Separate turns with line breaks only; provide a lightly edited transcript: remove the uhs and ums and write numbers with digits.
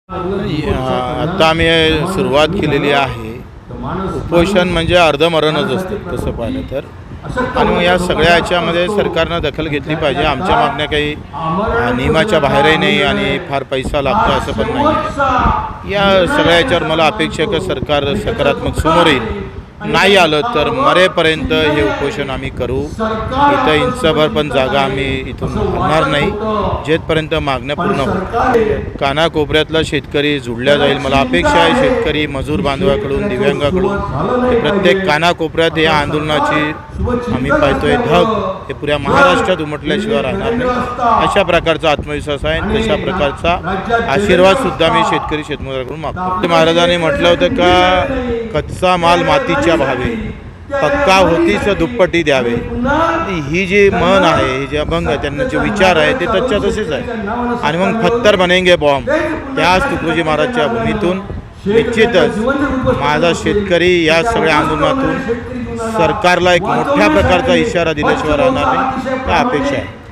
आता आम्ही सुरुवात केलेली आहे। उपोषण म्हणजे अर्धमरणच असते तसं पाहिलं तर, आणि मग या सगळ्या याच्यामध्ये सरकारनं दखल घेतली पाहिजे। आमच्या मागण्या काही नियमाच्या बाहेरही नाही आणि फार पैसा लागतो असं पण नाही। या सगळ्या याच्यावर मला अपेक्षा आहे की सरकार सकारात्मक समोर येईल। नाही आलं तर मरेपर्यंत हे उपोषण आम्ही करू। इथं इंचभर पण जागा आम्ही इथून हलणार नाही जेथपर्यंत मागण्या पूर्ण होतील। कानाकोपऱ्यातला शेतकरी जुळल्या जाईल। मला अपेक्षा आहे शेतकरी मजूर बांधवाकडून दिव्यांगाकडून प्रत्येक कानाकोपऱ्यात या आंदोलनाची आम्ही पाहतोय धग हे पुऱ्या महाराष्ट्रात उमटल्याशिवाय राहणार नाही। अशा प्रकारचा आत्मविश्वास आहे आणि तशा प्रकारचा आशीर्वाद सुद्धा मी शेतकरी शेतमजुरांकडून मागतो। महाराजांनी म्हटलं होतं का कच्चा माल मातीच्या भावे, पक्का होतीच दुप्पटी द्यावे। ही जी मन आहे, ही जे अभंग आहे, त्यांना जे विचार आहे ते तच्च्या तसेच आहे। आणि मग पत्थर बनेंगे बॉम्ब त्याच तुकोजी महाराजच्या भूमीतून निश्चितच माझा शेतकरी या सगळ्या आंदोलनातून सरकारला एक मोठ्या प्रकारचा इशारा दिल्याशिवाय राहणार नाही, या अपेक्षा आहे।